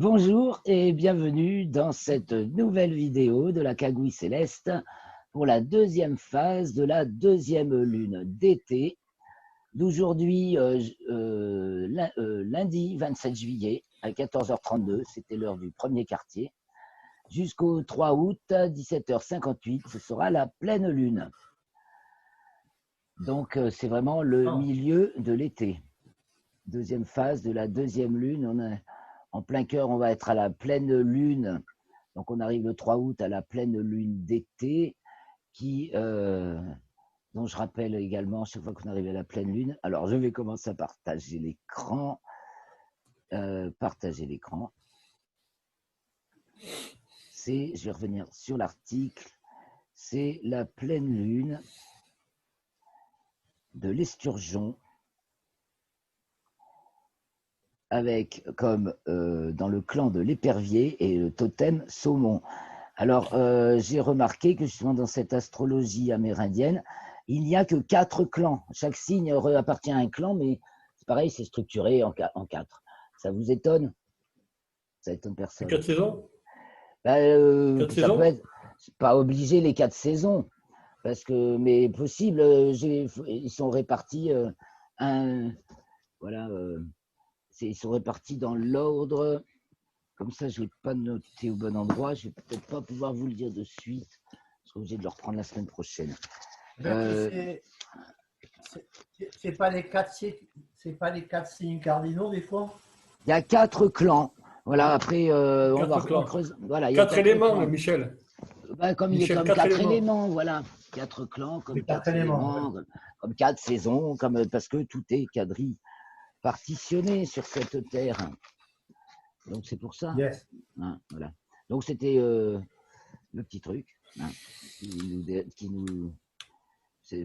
Bonjour et bienvenue dans cette nouvelle vidéo de la Cagouille Céleste pour la deuxième phase de la deuxième lune d'été d'aujourd'hui, lundi 27 juillet à 14h32, c'était l'heure du premier quartier, jusqu'au 3 août 17h58, ce sera la pleine lune. Donc c'est vraiment le milieu de l'été. Deuxième phase de la deuxième lune, on a en plein cœur, on va être à la pleine lune. Donc, on arrive le 3 août à la pleine lune d'été, dont je rappelle également, chaque fois qu'on arrive à la pleine lune. Alors, je vais commencer à partager l'écran. Partager l'écran. Je vais revenir sur l'article. C'est la pleine lune de l'Esturgeon, avec comme dans le clan de l'épervier et le totem saumon. Alors, j'ai remarqué que justement dans cette astrologie amérindienne, il n'y a que 4 clans. Chaque signe appartient à un clan, mais c'est pareil, c'est structuré en 4. Ça vous étonne? Ça étonne personne. 4 saisons? Ça saisons peut être pas obligé les 4 saisons, mais possible. Ils sont répartis ils sont répartis dans l'ordre. Comme ça, je ne l'ai pas noté au bon endroit. Je ne vais peut-être pas pouvoir vous le dire de suite. Je serai obligé de le reprendre la semaine prochaine. C'est pas les 4 signes cardinaux des fois? Il y a 4 clans. Voilà, après, on va creuser. Voilà, 4 éléments, clans. Michel. Comme il y a comme 4 éléments, voilà. 4 clans, comme 4 éléments, comme 4 saisons, parce que tout est quadrillé, partitionné sur cette terre. Donc c'est pour ça. Yes. Hein, voilà. Donc c'était le petit truc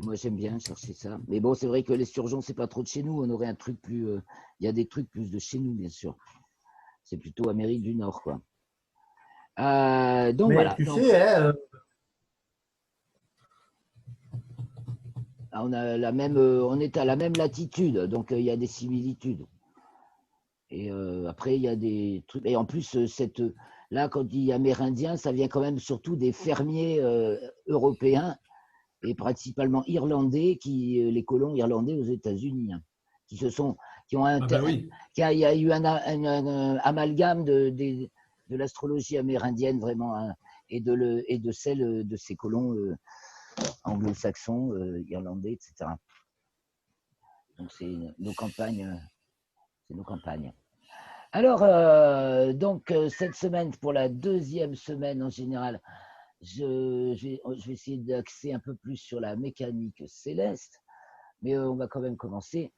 moi j'aime bien chercher ça. Mais bon, c'est vrai que l'Esturgeon, c'est pas trop de chez nous. On aurait un truc plus. Il y a des trucs plus de chez nous, bien sûr. C'est plutôt Amérique du Nord, quoi. Donc voilà. Tu sais, on est à la même latitude, donc il y a des similitudes. Et après, il y a des trucs. Et en plus, là, quand on dit amérindien, ça vient quand même surtout des fermiers européens et principalement irlandais, les colons irlandais aux États-Unis, hein, il y a eu un amalgame de l'astrologie amérindienne vraiment, hein, et de celle de ces colons anglo-saxons, irlandais, etc. Donc c'est nos campagnes. Alors, cette semaine, pour la deuxième semaine en général, je vais essayer d'axer un peu plus sur la mécanique céleste, mais on va quand même commencer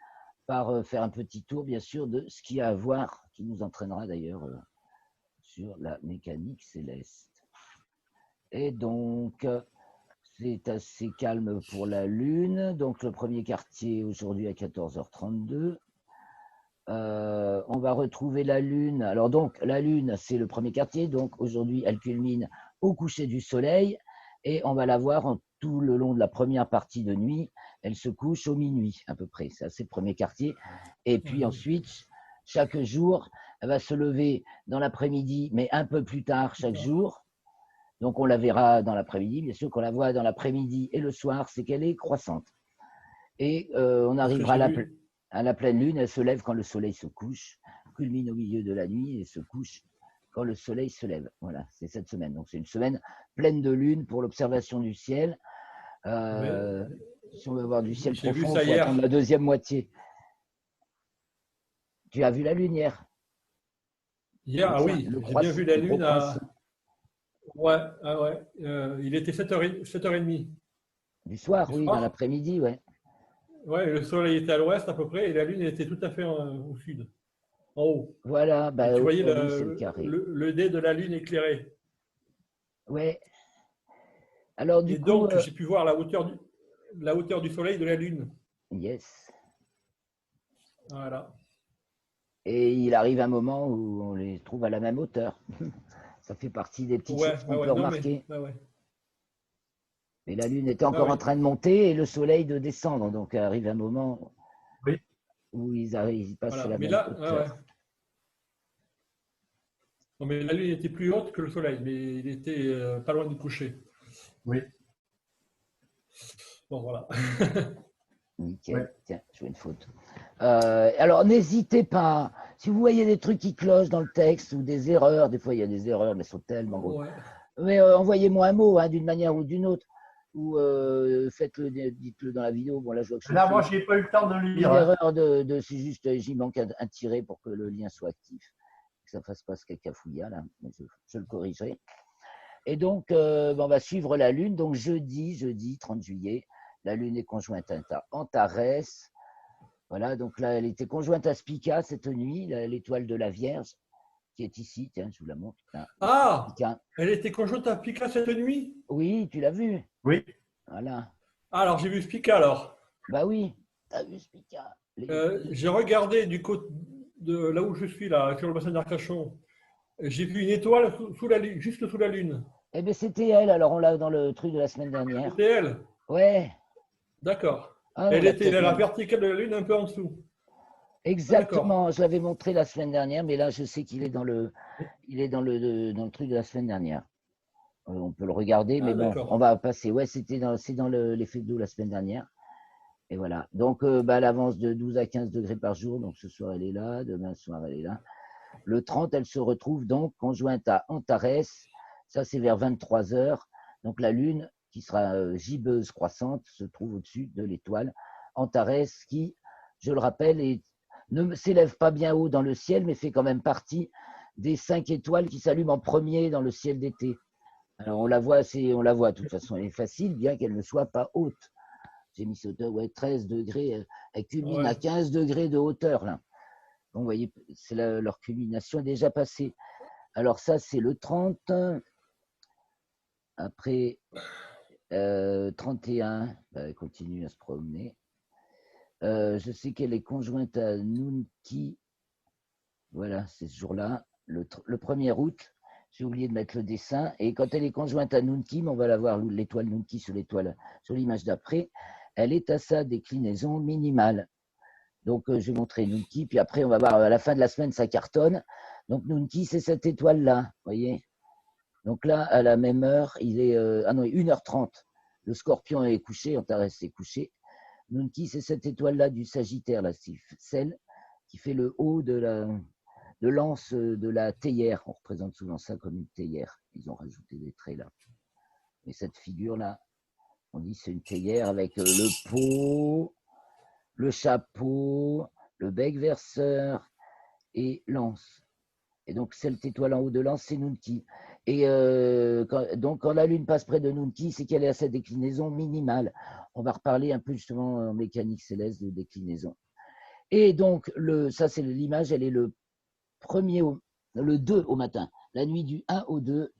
par faire un petit tour, bien sûr, de ce qu'il y a à voir, qui nous entraînera d'ailleurs sur la mécanique céleste. Et donc, c'est assez calme pour la Lune. Donc, le premier quartier aujourd'hui à 14h32. On va retrouver la Lune. Alors donc, la Lune, c'est le premier quartier. Donc aujourd'hui, elle culmine au coucher du soleil. Et on va la voir tout le long de la première partie de nuit. Elle se couche au minuit, à peu près. Ça, c'est le premier quartier. Et puis ensuite, chaque jour, elle va se lever dans l'après-midi, mais un peu plus tard chaque jour. Donc on la verra dans l'après-midi. Bien sûr qu'on la voit dans l'après-midi et le soir, c'est qu'elle est croissante. Et on arrivera à la pleine lune. Elle se lève quand le soleil se couche, culmine au milieu de la nuit et se couche quand le soleil se lève. Voilà, c'est cette semaine. Donc c'est une semaine pleine de lune pour l'observation du ciel. Si on veut voir du ciel profond, il faut attendre la deuxième moitié. Tu as vu la lune hier? Hier, ah oui, j'ai bien vu la lune à... Ouais, il était 7h30. Du soir, oui, dans l'après-midi, ouais. Ouais, le soleil était à l'ouest à peu près et la lune était tout à fait au sud, en haut. Voilà, tu voyais le dé de la lune éclairé. Ouais. Alors du et coup, donc, j'ai pu voir la hauteur du soleil de la lune. Yes. Voilà. Et il arrive un moment où on les trouve à la même hauteur. Ça fait partie des petites choses qu'on peut remarquer. Mais la Lune était encore en train de monter et le Soleil de descendre. Donc, arrive un moment où ils passent à la même hauteur. Non, mais la Lune était plus haute que le Soleil, mais il était pas loin du coucher. Oui. Bon, voilà. Nickel. Ouais. Tiens, je fais une faute. Alors, n'hésitez pas. Si vous voyez des trucs qui clochent dans le texte ou des erreurs, des fois il y a des erreurs, mais elles sont tellement grosses. Ouais. Mais envoyez-moi un mot, hein, d'une manière ou d'une autre. Ou faites-le, dites-le dans la vidéo. Bon, là, je vois que Là, moi, je n'ai pas eu le temps de le une lire. Hein. erreur c'est juste, j'y manque un tiret pour que le lien soit actif. Que ça ne fasse pas ce cacafouillat, là. Mais je le corrigerai. Et donc, on va suivre la Lune. Donc, jeudi 30 juillet, la Lune est conjointe à Antares. Voilà, donc là, elle était conjointe à Spica cette nuit, l'étoile de la Vierge, qui est ici. Tiens, je vous la montre. Là, Ah, Spica. elle était conjointe à Pika cette nuit? Oui, tu l'as vu. Oui. Voilà. Ah, alors j'ai vu Spica alors. Bah oui, t'as vu Spica. J'ai regardé du côté de là où je suis, là, sur le bassin d'Arcachon. J'ai vu une étoile sous la lune, juste sous la lune. Eh bien, c'était elle. Alors, on l'a dans le truc de la semaine dernière. C'était elle. Ouais. D'accord. Ah, on Elle l'a était peut-être la même. verticale de la lune un peu en dessous. Ah, d'accord. Exactement. Je l'avais montré la semaine dernière, mais là, je sais qu'il est il est dans le truc de la semaine dernière. On peut le regarder, mais Ah, bon, on d'accord. va passer. Ouais, c'est dans l'effet d'eau la semaine dernière. Et voilà. Donc, elle avance de 12 à 15 degrés par jour. Donc, ce soir, elle est là. Demain soir, elle est là. Le 30, elle se retrouve donc conjointe à Antares. Ça, c'est vers 23 heures. Donc, la Lune, qui sera gibbeuse croissante, se trouve au-dessus de l'étoile Antares, qui, je le rappelle, ne s'élève pas bien haut dans le ciel, mais fait quand même partie des 5 étoiles qui s'allument en premier dans le ciel d'été. Alors, on la voit, de toute façon, elle est facile, bien qu'elle ne soit pas haute. J'ai mis hauteur, ouais, 13 degrés. Elle culmine à Ouais. 15 degrés de hauteur, là. Donc, vous voyez, leur culmination est déjà passée. Alors, ça, c'est le 30. Après, 31, elle continue à se promener. Je sais qu'elle est conjointe à Nunki. Voilà, c'est ce jour-là, le 1er août. J'ai oublié de mettre le dessin. Et quand elle est conjointe à Nunki, on va la voir, l'étoile Nunki sur l'image d'après, elle est à sa déclinaison minimale. Donc, je vais montrer Nunki, puis après, on va voir à la fin de la semaine, ça cartonne. Donc, Nunki, c'est cette étoile-là, vous voyez. Donc là, à la même heure, il est 1h30. Le Scorpion est couché, Antares est couché. Nunki, c'est cette étoile-là du Sagittaire, là, c'est celle qui fait le haut de l'anse de la théière. On représente souvent ça comme une théière. Ils ont rajouté des traits là. Et cette figure-là, on dit c'est une théière avec le pot, le chapeau, le bec verseur et l'anse. Et donc, cette étoile en haut de l'anse, c'est Nunki. Et donc, quand la Lune passe près de Nunki, c'est qu'elle est à sa déclinaison minimale. On va reparler un peu justement en mécanique céleste de déclinaison. Et donc, ça, c'est l'image, elle est le 2 au matin. La nuit du 1 au 2.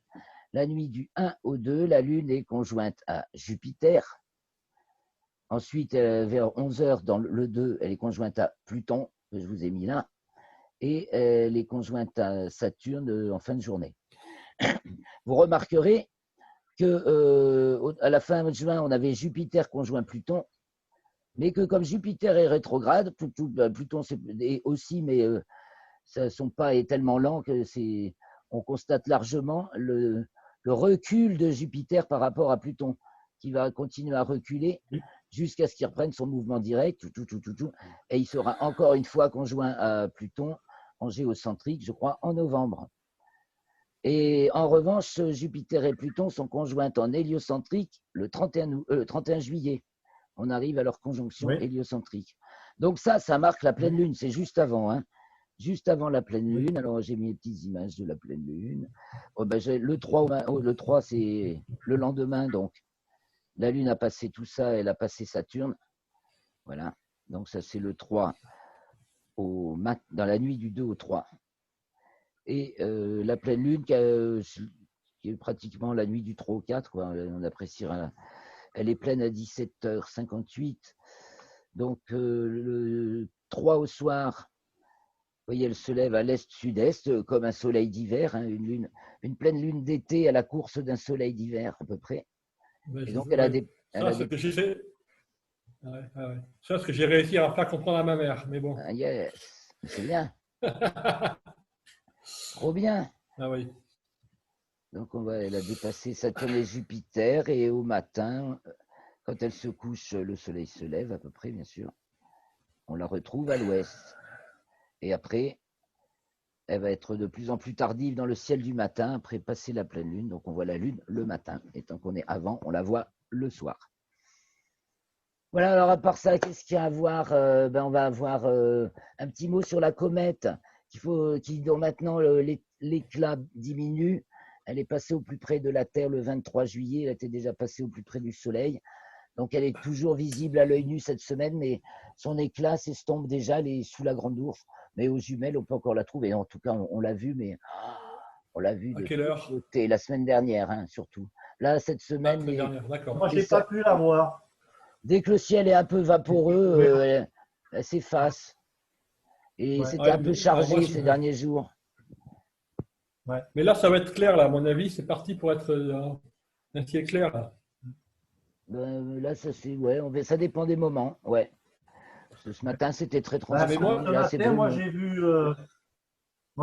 La nuit du 1 au 2, la Lune est conjointe à Jupiter. Ensuite, vers 11 heures, dans le 2, elle est conjointe à Pluton, que je vous ai mis là. Et elle est conjointe à Saturne en fin de journée. Vous remarquerez que à la fin de juin, on avait Jupiter conjoint Pluton, mais que comme Jupiter est rétrograde, Pluton est aussi, mais son pas est tellement lent que on constate largement le recul de Jupiter par rapport à Pluton, qui va continuer à reculer jusqu'à ce qu'il reprenne son mouvement direct, et il sera encore une fois conjoint à Pluton en géocentrique, je crois, en novembre. Et en revanche, Jupiter et Pluton sont conjointes en héliocentrique le 31 juillet. On arrive à leur conjonction héliocentrique. Donc ça marque la pleine lune, c'est juste avant, hein. Juste avant la pleine lune. Alors j'ai mis les petites images de la pleine lune. Le 3, c'est le lendemain, donc la lune a passé tout ça, elle a passé Saturne. Voilà, donc ça c'est le 3 dans la nuit du 2 au 3. Et la pleine lune qui est pratiquement la nuit du 3 au 4, quoi. On appréciera. Elle est pleine à 17h58. Donc le 3 au soir, vous voyez, elle se lève à l'est-sud-est comme un soleil d'hiver, hein, une pleine lune d'été à la course d'un soleil d'hiver à peu près. Et donc elle a des. Ça, c'est que j'ai Ça, ce que j'ai réussi à faire comprendre à ma mère, mais bon. Ah, yes, c'est bien. Trop bien. Ah oui. Donc, elle a dépassé Saturne et Jupiter. Et au matin, quand elle se couche, le soleil se lève à peu près, bien sûr. On la retrouve à l'ouest. Et après, elle va être de plus en plus tardive dans le ciel du matin, après passer la pleine lune. Donc, on voit la lune le matin. Et tant qu'on est avant, on la voit le soir. Voilà, alors à part ça, qu'est-ce qu'il y a à voir? On va avoir un petit mot sur la comète dont maintenant l'éclat diminue. Elle est passée au plus près de la Terre le 23 juillet. Elle était déjà passée au plus près du Soleil. Donc, elle est toujours visible à l'œil nu cette semaine, mais son éclat s'estompe déjà. Elle est sous la Grande Ourse. Mais aux jumelles, on peut encore la trouver. En tout cas, on l'a vue, mais on l'a vue À de quelle tous heure? côtés. La semaine dernière, hein, surtout. Là, cette Ah, semaine, semaine dernière, d'accord. Moi, je n'ai pas pu la voir. dès que le ciel est un peu vaporeux, Mais, elle s'efface. Et ouais, c'était un peu Alors moi, chargé ces derniers jours. ouais. mais là, ça va être clair, là, à mon avis. C'est parti pour être un ciel clair, là. Là, ça dépend des moments. Ouais. Ce matin, c'était très Ben, tranquille. ce Là, c'est matin, moi, brumeux.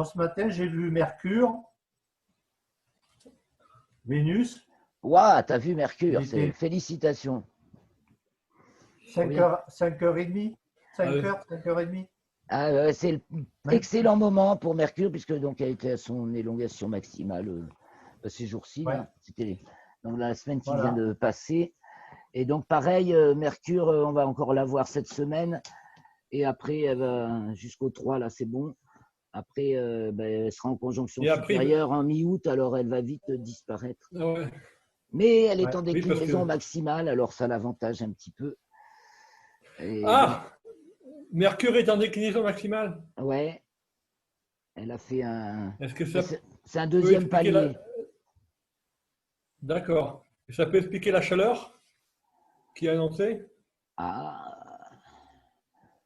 ce matin, j'ai vu Mercure, Vénus. Waouh, t'as vu Mercure, Il était félicitations. 5 Bien. heures, 5h30. 5 Allez. heures, 5h30. Ah, c'est l'excellent moment pour Mercure, puisque donc elle était à son élongation maximale ces jours-ci. Ouais. C'était donc la semaine qui Voilà. vient de passer. Et donc pareil, Mercure, on va encore la voir cette semaine. Et après, elle va jusqu'au 3, là, c'est bon. Après, elle sera en conjonction Et après, supérieure en mi-août, alors elle va vite disparaître. ah ouais. Mais elle est Ouais. en Oui, parce déclinaison que. maximale, alors ça l'avantage un petit peu. Et donc, Ah! Mercure est en déclinaison maximale. ouais, elle a fait un. Est-ce que Ben, ça c'est un peut deuxième expliquer palier. D'accord. Ça peut expliquer la chaleur qui est annoncée? Ah,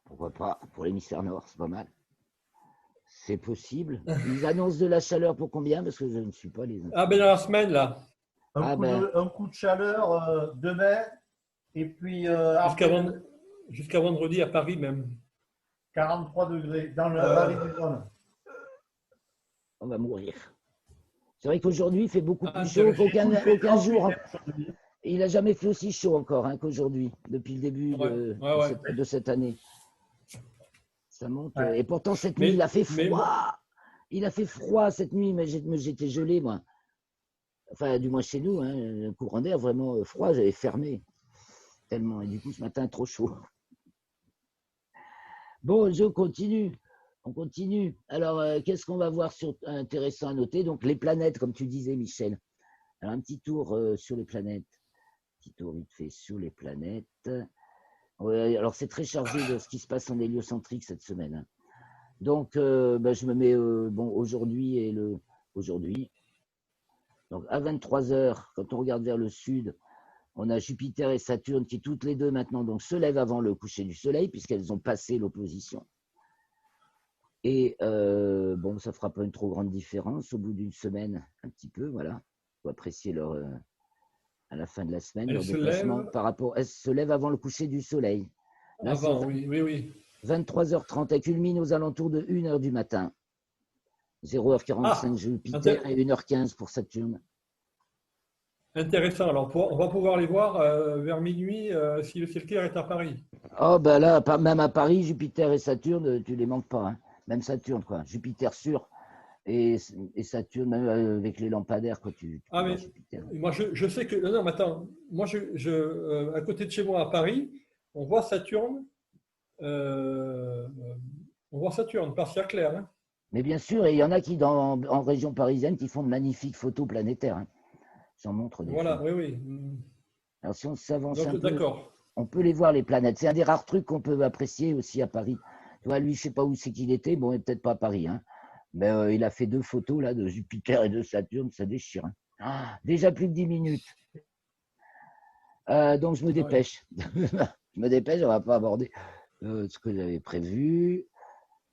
pourquoi pas, pour l'hémisphère nord, c'est pas mal. C'est possible. Ils annoncent de la chaleur pour combien? Parce que je ne suis pas les Ah, ben infos. dans la semaine, là. Ah ben, Un coup de chaleur demain. Et puis Jusqu'à après, vend- jusqu'à vendredi à Paris, même. 43 degrés dans la Euh, vallée du Rhône. on va mourir. C'est vrai qu'aujourd'hui, il fait beaucoup plus chaud Intéressant. Chez nous, il fait aucun 38 jour. hein, aujourd'hui. Il n'a jamais fait aussi chaud encore qu'aujourd'hui, depuis le début Ouais, ouais, ouais. de cette année. Ça monte. Ouais. Et pourtant, cette nuit, il a fait Mais bon, froid. Il a fait froid cette nuit, mais j'étais gelé, moi. Enfin, du moins chez nous, un courant d'air vraiment froid, j'avais fermé tellement. Et du coup, ce matin, trop chaud. Bon, je continue. On continue. Alors, qu'est-ce qu'on va voir intéressant à noter? Donc, les planètes, comme tu disais, Michel. Alors, un petit tour sur les planètes. Petit tour vite fait sur les planètes. Ouais, alors, c'est très chargé de ce qui se passe en héliocentrique cette semaine. Donc, je me mets aujourd'hui et aujourd'hui. Donc, à 23 heures, quand on regarde vers le sud, on a Jupiter et Saturne qui, toutes les deux maintenant, donc, se lèvent avant le coucher du Soleil, puisqu'elles ont passé l'opposition. Et ça ne fera pas une trop grande différence. Au bout d'une semaine, un petit peu, voilà. Il faut apprécier à la fin de la semaine, elle leur se déplacement lève elles se lèvent avant le coucher du Soleil. Là, c'est avant, oui, oui, oui. 23h30. Elle culmine aux alentours de 1h du matin. 0h45 Ah, Jupiter et 1h15 pour Saturne. intéressant. Alors, on va pouvoir les voir vers minuit si le ciel clair est à Paris. Oh, ben là, même à Paris, Jupiter et Saturne, tu les manques pas. Même Saturne, quoi. Jupiter sûr. Et Saturne, même avec les lampadaires, quoi, tu peux Ah, voir mais Jupiter. moi, je sais que. Non, non, mais attends. Moi, à côté de chez moi, à Paris, on voit Saturne. euh, on voit Saturne par ciel clair. Hein. Mais bien sûr, et il y en a qui, en région parisienne, qui font de magnifiques photos planétaires. J'en montre des Voilà, fois. oui, oui. Alors, si on s'avance Donc, un peu, d'accord. on peut les voir, les planètes. C'est un des rares trucs qu'on peut apprécier aussi à Paris. Tu vois, lui, je ne sais pas où c'est qu'il était. Bon, il n'est peut-être pas à Paris. Mais il a fait 2 photos là, de Jupiter et de Saturne. Ça déchire. Déjà plus de 10 minutes. Donc, je me Ah, oui. dépêche. Je me dépêche, on ne va pas aborder ce que j'avais prévu.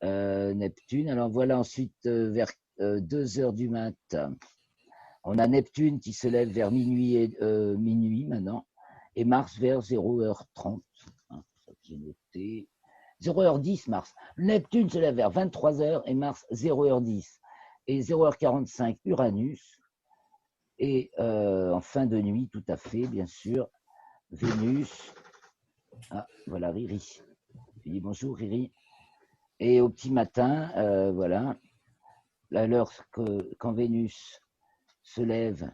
Neptune. Alors, voilà ensuite vers 2 heures du matin. On a Neptune qui se lève vers minuit maintenant, et Mars vers 0h30. Ça j'ai noté. 0h10 Mars. Neptune se lève vers 23h et Mars 0h10. et 0h45 Uranus. Et en fin de nuit, tout à fait, bien sûr, Vénus. Ah, voilà Riri. Je dis bonjour Riri. Et au petit matin, voilà, à l'heure quand Vénus se lève,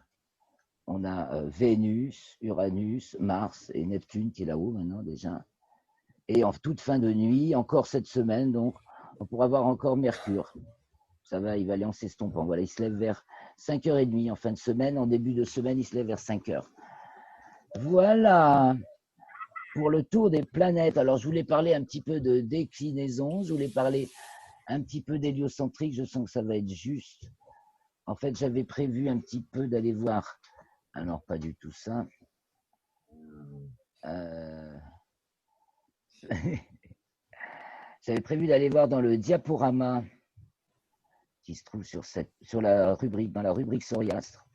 on a Vénus, Uranus, Mars et Neptune qui est là-haut maintenant déjà. Et en toute fin de nuit, encore cette semaine, donc, on pourra voir encore Mercure. Ça va, il va aller en s'estompant. Voilà, il se lève vers 5h30 en fin de semaine. En début de semaine, il se lève vers 5h. Voilà pour le tour des planètes. Alors, je voulais parler un petit peu de déclinaison. Je voulais parler un petit peu d'héliocentrique. Je sens que ça va être juste. En fait, j'avais prévu un petit peu d'aller voir. Alors, pas du tout ça. J'avais prévu d'aller voir dans le diaporama qui se trouve sur la rubrique, dans la rubrique Soriastre.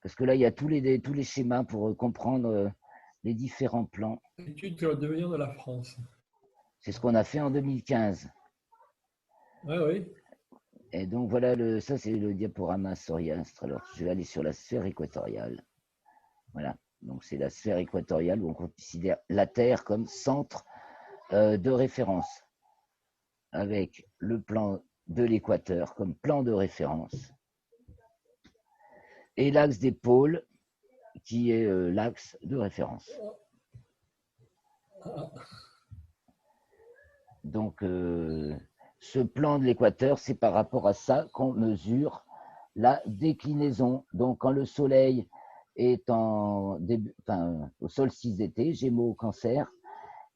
Parce que là, il y a tous les schémas pour comprendre les différents plans. Étude sur le devenir de la France. C'est ce qu'on a fait en 2015. Ah oui. Et donc voilà, ça c'est le diaporama Soriastre. Alors je vais aller sur la sphère équatoriale. Voilà, donc c'est la sphère équatoriale où on considère la Terre comme centre de référence, avec le plan de l'équateur comme plan de référence. Et l'axe des pôles qui est l'axe de référence. Donc, ce plan de l'équateur, c'est par rapport à ça qu'on mesure la déclinaison. Donc, quand le Soleil est au solstice d'été, Gémeaux, Cancer,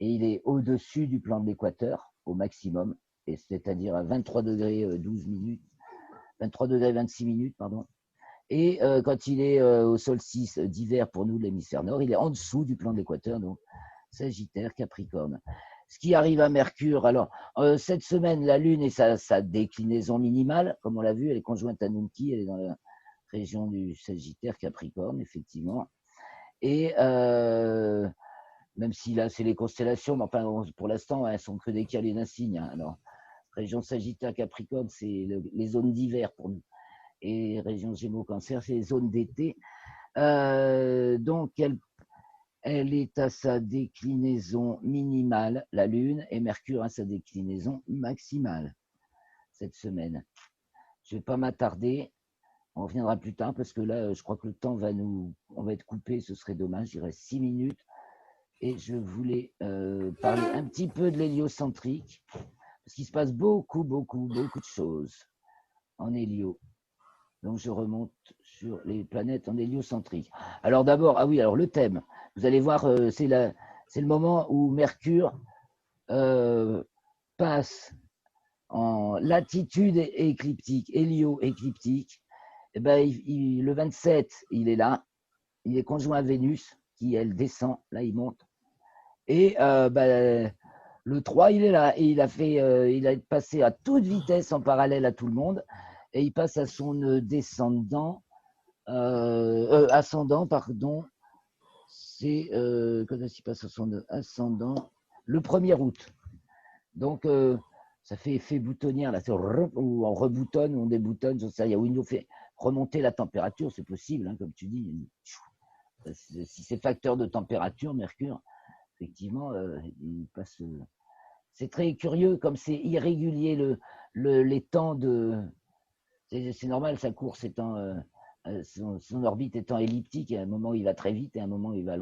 et il est au-dessus du plan de l'équateur, au maximum, et c'est-à-dire à 23 degrés 12 minutes, 23 degrés 26 minutes, pardon. Et quand il est au solstice d'hiver pour nous, l'hémisphère nord, il est en dessous du plan de l'équateur, donc Sagittaire, Capricorne. Ce qui arrive à Mercure, alors cette semaine, la Lune est sa déclinaison minimale, comme on l'a vu, elle est conjointe à Nunki, elle est dans la région du Sagittaire, Capricorne, effectivement. Et même si là, c'est les constellations, mais enfin, pour l'instant, elles sont que décalées d'un signe. Hein. Alors, région Sagittaire, Capricorne, c'est les zones d'hiver pour nous. Et région Gémeaux, Cancer, c'est les zones d'été. Donc, elle est à sa déclinaison minimale, la Lune, et Mercure à sa déclinaison maximale cette semaine. Je ne vais pas m'attarder, on reviendra plus tard parce que là, je crois que le temps on va être coupé, ce serait dommage, il reste 6 minutes. Et je voulais parler un petit peu de l'héliocentrique, parce qu'il se passe beaucoup de choses en hélio. Donc, je remonte sur les planètes en héliocentrique. Alors d'abord, alors le thème. Vous allez voir, c'est le moment où Mercure passe en latitude écliptique, hélio-écliptique. Et ben, le 27, il est là. Il est conjoint à Vénus, qui, elle, descend. Là, il monte. Et le 3, il est là. Et il a passé à toute vitesse en parallèle à tout le monde. Et il passe à son ascendant, pardon. C'est quand est-ce qu'il passe à son ascendant? Le 1er août. Donc, ça fait effet boutonnière, là, où on reboutonne, où on déboutonne, je sais, où il nous fait remonter la température, c'est possible, hein, comme tu dis. Si c'est facteur de température, Mercure, effectivement, il passe. C'est très curieux, comme c'est irrégulier les temps de. C'est normal, sa course étant, son orbite étant elliptique, et à un moment où il va très vite et à un moment où il va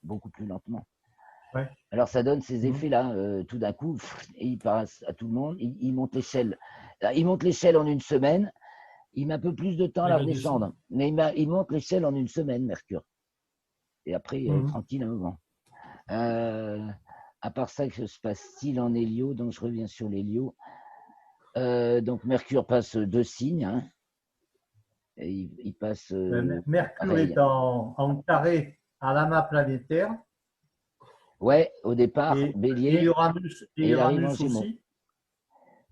beaucoup plus lentement. Ouais. Alors ça donne ces effets-là, tout d'un coup, et il passe à tout le monde, il monte l'échelle. Il monte l'échelle en une semaine, il met un peu plus de temps à la redescendre, mais il monte l'échelle en une semaine, Mercure. Et après, tranquille un moment. À part ça, que se passe-t-il en hélio? Donc je reviens sur l'hélio. Donc Mercure passe 2 signes. Hein, et il passe. Mercure est en carré à l'amas planétaire. Ouais, au départ, Bélier. Et Uranus, aussi.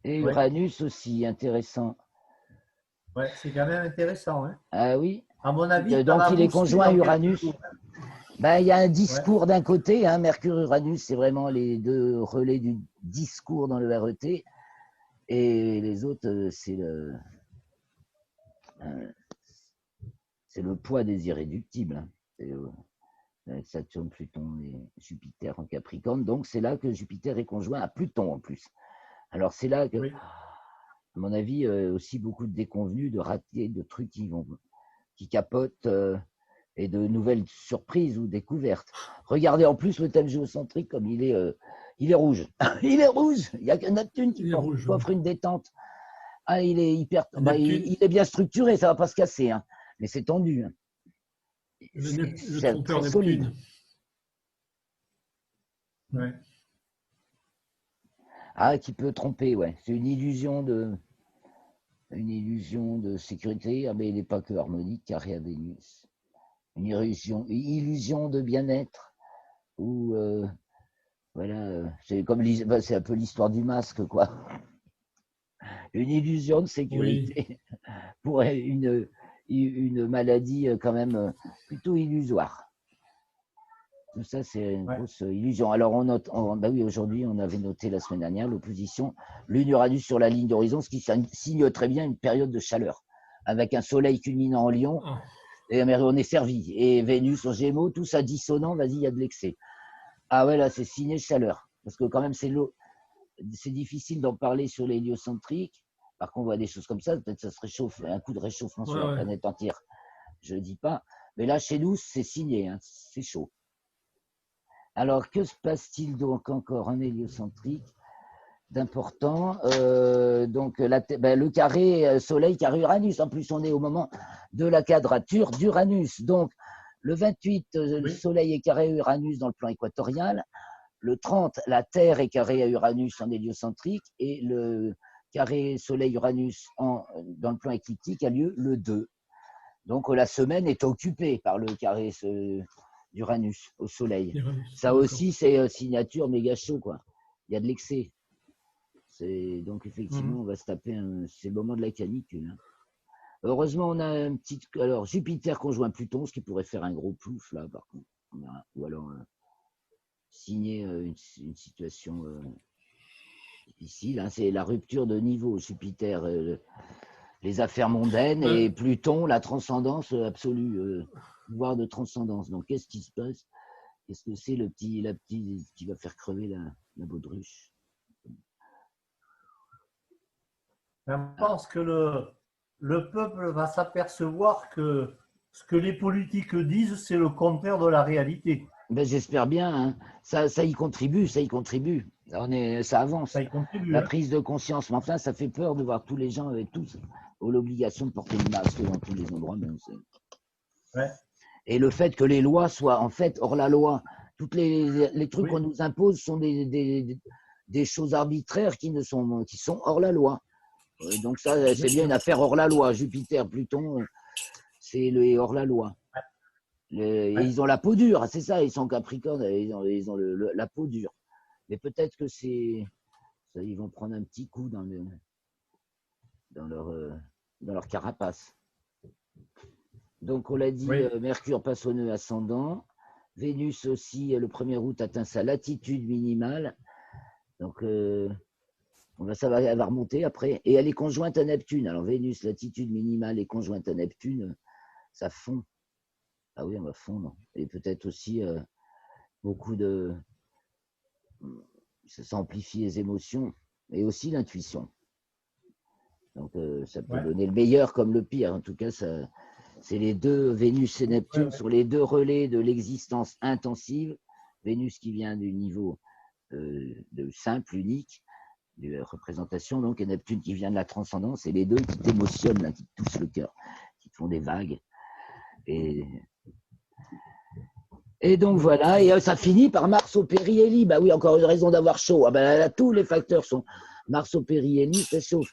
Et Uranus aussi, intéressant. Ouais, c'est quand même intéressant. Hein. Ah oui. À mon avis, donc il est conjoint à Uranus. Ben, il y a un discours d'un côté, hein, Mercure-Uranus, c'est vraiment les deux relais du discours dans le RET. Et les autres, c'est c'est le poids des irréductibles. Hein. Avec Saturne, Pluton et Jupiter en Capricorne. Donc, c'est là que Jupiter est conjoint à Pluton en plus. Alors, c'est là que, à mon avis, aussi beaucoup de déconvenus, de ratés, de trucs qui capotent et de nouvelles surprises ou découvertes. Regardez en plus le thème géocentrique comme il est rouge. Il est rouge. Il n'y a que Neptune qui offre une détente. Ah, il est hyper. Il est bien structuré, ça ne va pas se casser, hein. Mais c'est tendu. Hein. Le trompeur très solide. Neptune. Ouais. Ah, qui peut tromper, ouais. C'est une illusion de sécurité, mais il n'est pas que harmonique, carré à Vénus. Une illusion de bien-être, ou voilà, c'est comme c'est un peu l'histoire du masque, quoi. Une illusion de sécurité pour une maladie quand même plutôt illusoire. Tout ça, c'est une grosse illusion. Alors, on note, oui, aujourd'hui, on avait noté la semaine dernière l'opposition Lune-Uranus sur la ligne d'horizon, ce qui signe très bien une période de chaleur, avec un soleil culminant en Lion, et on est servi. Et Vénus en Gémeaux, tout ça dissonant, vas-y, il y a de l'excès. Ah ouais, là, c'est signé chaleur. Parce que quand même, c'est difficile d'en parler sur les héliocentriques. Par contre, on voit des choses comme ça, peut-être ça se réchauffe, un coup de réchauffement sur la planète entière. Je ne dis pas. Mais là, chez nous, c'est signé, hein, c'est chaud. Alors, que se passe-t-il donc encore en héliocentrique d'important? Donc, le carré Soleil, carré Uranus. En plus, on est au moment de la quadrature d'Uranus. Donc, le 28, le Soleil est carré à Uranus dans le plan équatorial. Le 30, la Terre est carrée à Uranus en héliocentrique. Et le carré Soleil-Uranus dans le plan écliptique a lieu le 2. Donc, la semaine est occupée par le carré d'Uranus au Soleil. Ça aussi, c'est signature méga chaud, quoi. Il y a de l'excès. Donc, effectivement, on va se taper c'est le moment de la canicule. Hein. Heureusement, on a un petit. Alors, Jupiter conjoint Pluton, ce qui pourrait faire un gros plouf, là, par contre. Ou alors signer une situation difficile. Hein. C'est la rupture de niveau. Jupiter, les affaires mondaines, et Pluton, la transcendance absolue. Pouvoir de transcendance. Donc, qu'est-ce qui se passe? Qu'est-ce que c'est la petite qui va faire crever la baudruche? Je pense que le peuple va s'apercevoir que ce que les politiques disent, c'est le contraire de la réalité. Ben, j'espère bien. Hein. Ça y contribue, ça y contribue. Ça avance. Ça y contribue, la prise de conscience. Mais enfin, ça fait peur de voir tous les gens avec tous l'obligation de porter le masque dans tous les endroits. Mais Et le fait que les lois soient en fait hors la loi. Toutes les trucs qu'on nous impose sont des choses arbitraires qui sont hors la loi. Donc ça, c'est bien une affaire hors la loi. Jupiter, Pluton, c'est hors la loi. Et ils ont la peau dure, c'est ça, ils sont Capricorne, ils ont la peau dure. Mais peut-être que ils vont prendre un petit coup dans leur carapace. Donc, on l'a dit, Mercure passe au nœud ascendant. Vénus aussi, le 1er août, atteint sa latitude minimale. Donc, elle va remonter après. Et elle est conjointe à Neptune. Alors, Vénus, latitude minimale et conjointe à Neptune, ça fond. Ah oui, on va fondre. Et peut-être aussi beaucoup de... Ça amplifie les émotions et aussi l'intuition. Donc, ça peut donner le meilleur comme le pire. En tout cas, c'est les deux, Vénus et Neptune, sont les deux relais de l'existence intensive. Vénus qui vient du niveau de simple, unique, de représentation, donc, et Neptune qui vient de la transcendance, et les deux qui t'émotionnent, là, qui te touchent le cœur, qui te font des vagues. Et donc voilà, et ça finit par Mars au périhélie. Bah oui, encore une raison d'avoir chaud. Ah ben là, tous les facteurs sont Mars au périhélie, ça chauffe.